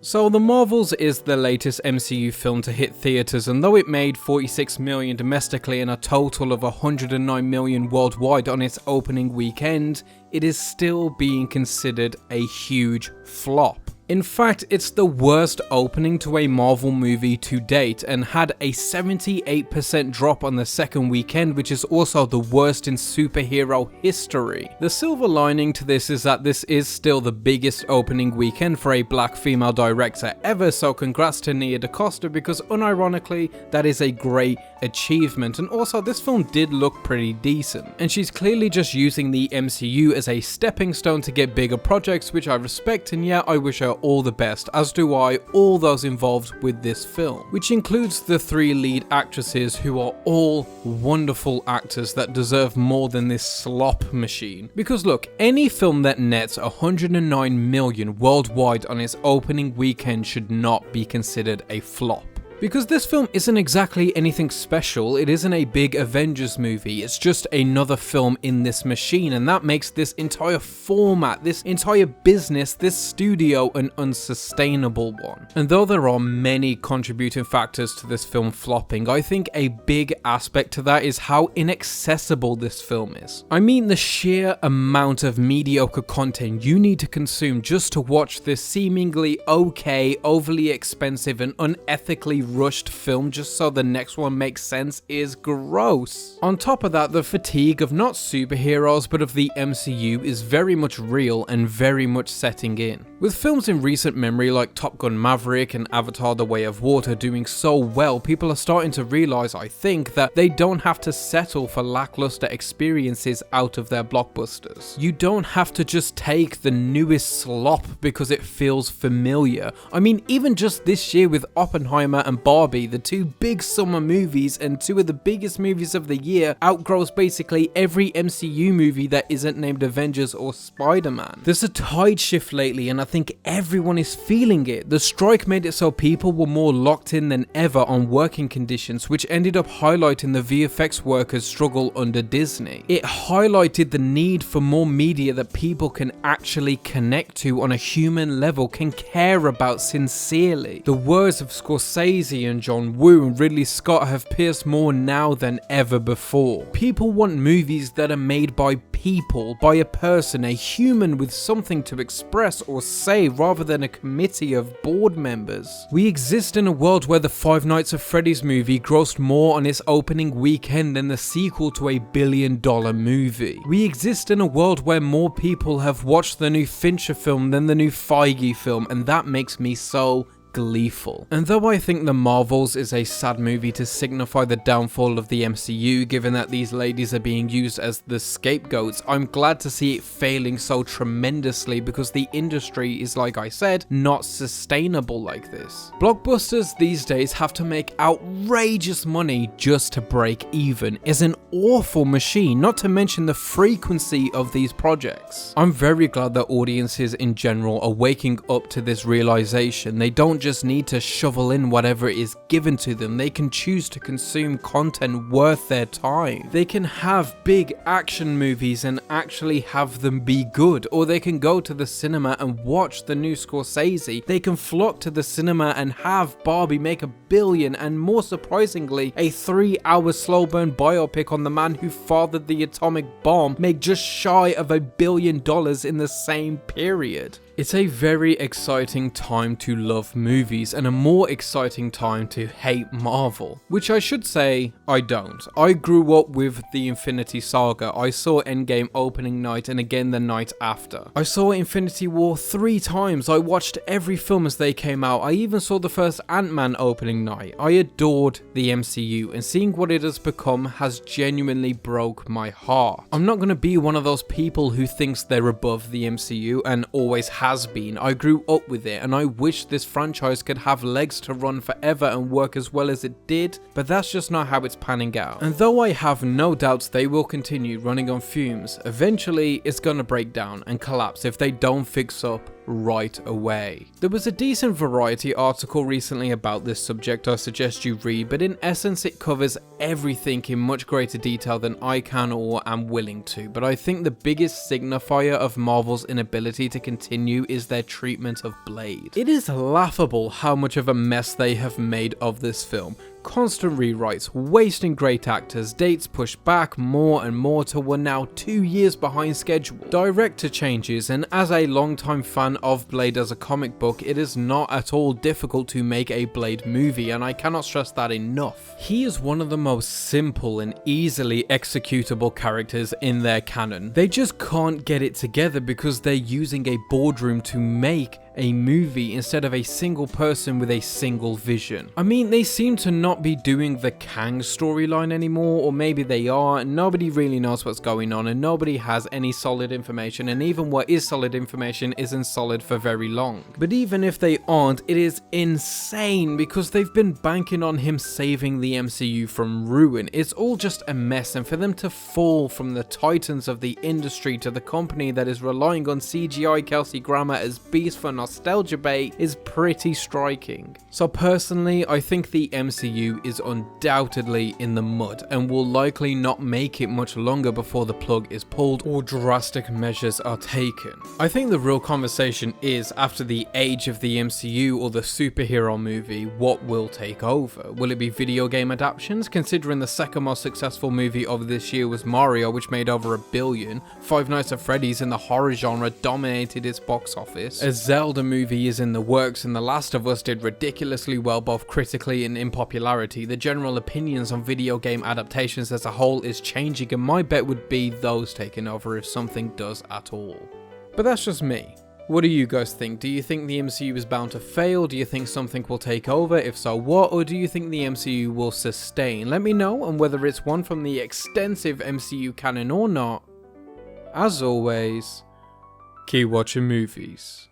So The Marvels is the latest MCU film to hit theaters, and though it made 46 million domestically and a total of 109 million worldwide on its opening weekend, it is still being considered a huge flop. In fact, it's the worst opening to a Marvel movie to date and had a 78% drop on the second weekend, which is also the worst in superhero history. The silver lining to this is that this is still the biggest opening weekend for a black female director ever, so congrats to Nia DaCosta, because unironically, that is a great achievement. And also, this film did look pretty decent, and she's clearly just using the MCU as a stepping stone to get bigger projects, which I respect, and yeah, I wish her all the best, as do I all those involved with this film, which includes the 3 lead actresses who are all wonderful actors that deserve more than this slop machine. Because look, any film that nets 109 million worldwide on its opening weekend should not be considered a flop. Because this film isn't exactly anything special, it isn't a big Avengers movie, it's just another film in this machine, and that makes this entire format, this entire business, this studio an unsustainable one. And though there are many contributing factors to this film flopping, I think a big aspect to that is how inaccessible this film is. I mean, the sheer amount of mediocre content you need to consume just to watch this seemingly okay, overly expensive and unethically rushed film just so the next one makes sense is gross. On top of that, the fatigue of not superheroes but of the MCU is very much real and very much setting in. With films in recent memory like Top Gun Maverick and Avatar: The Way of Water doing so well, people are starting to realize, I think, that they don't have to settle for lackluster experiences out of their blockbusters. You don't have to just take the newest slop because it feels familiar. I mean, even just this year with Oppenheimer and Barbie, the 2 big summer movies and 2 of the biggest movies of the year, outgrows basically every MCU movie that isn't named Avengers or Spider-Man. There's a tide shift lately, and I think everyone is feeling it. The strike made it so people were more locked in than ever on working conditions, which ended up highlighting the VFX workers' struggle under Disney. It highlighted the need for more media that people can actually connect to on a human level, can care about sincerely. The words of Scorsese and John Woo and Ridley Scott have pierced more now than ever before. People want movies that are made by people, by a person, a human with something to express or say rather than a committee of board members. We exist in a world where the Five Nights at Freddy's movie grossed more on its opening weekend than the sequel to a billion-dollar movie. We exist in a world where more people have watched the new Fincher film than the new Feige film, and that makes me so gleeful. And though I think The Marvels is a sad movie to signify the downfall of the MCU, given that these ladies are being used as the scapegoats, I'm glad to see it failing so tremendously, because the industry is, like I said, not sustainable like this. Blockbusters these days have to make outrageous money just to break even. It's an awful machine, not to mention the frequency of these projects. I'm very glad that audiences in general are waking up to this realization. They don't just need to shovel in whatever is given to them. They can choose to consume content worth their time. They can have big action movies and actually have them be good, or they can go to the cinema and watch the new Scorsese. They can flock to the cinema and have Barbie make $1 billion, and more surprisingly, a 3-hour slow burn biopic on the man who fathered the atomic bomb make just shy of $1 billion in the same period. It's a very exciting time to love movies, and a more exciting time to hate Marvel. Which I should say, I don't. I grew up with the Infinity Saga. I saw Endgame opening night and again the night after. I saw Infinity War 3 times. I watched every film as they came out. I even saw the first Ant-Man opening night. I adored the MCU, and seeing what it has become has genuinely broke my heart. I'm not going to be one of those people who thinks they're above the MCU and always has been. I grew up with it, and I wish this franchise could have legs to run forever and work as well as it did, but that's just not how it's panning out. And though I have no doubts they will continue running on fumes, eventually it's gonna break down and collapse if they don't fix up right away. There was a decent Variety article recently about this subject I suggest you read, but in essence it covers everything in much greater detail than I can or am willing to. But I think the biggest signifier of Marvel's inability to continue is their treatment of Blade. It is laughable how much of a mess they have made of this film. Constant rewrites, wasting great actors, dates pushed back more and more till we're now 2 years behind schedule, director changes, and as a longtime fan of Blade as a comic book, it is not at all difficult to make a Blade movie, and I cannot stress that enough. He is one of the most simple and easily executable characters in their canon. They just can't get it together because they're using a boardroom to make a movie instead of a single person with a single vision. I mean, they seem to not be doing the Kang storyline anymore, or maybe they are, and nobody really knows what's going on, and nobody has any solid information, and even what is solid information isn't solid for very long. But even if they aren't, it is insane because they've been banking on him saving the MCU from ruin. It's all just a mess, and for them to fall from the titans of the industry to the company that is relying on CGI Kelsey Grammer as Beast for nostalgia bait is pretty striking. So personally, I think the MCU is undoubtedly in the mud and will likely not make it much longer before the plug is pulled or drastic measures are taken. I think the real conversation is, after the age of the MCU or the superhero movie, what will take over? Will it be video game adaptations, considering the second most successful movie of this year was Mario, which made over $1 billion, Five Nights at Freddy's in the horror genre dominated its box office, a Zelda movie is in the works, and The Last of Us did ridiculously well both critically and in popularity. The general opinions on video game adaptations as a whole is changing, and my bet would be those taking over if something does at all. But that's just me. What do you guys think? Do you think the MCU is bound to fail? Do you think something will take over? If so, what? Or do you think the MCU will sustain? Let me know, and whether it's one from the extensive MCU canon or not. As always, keep watching movies.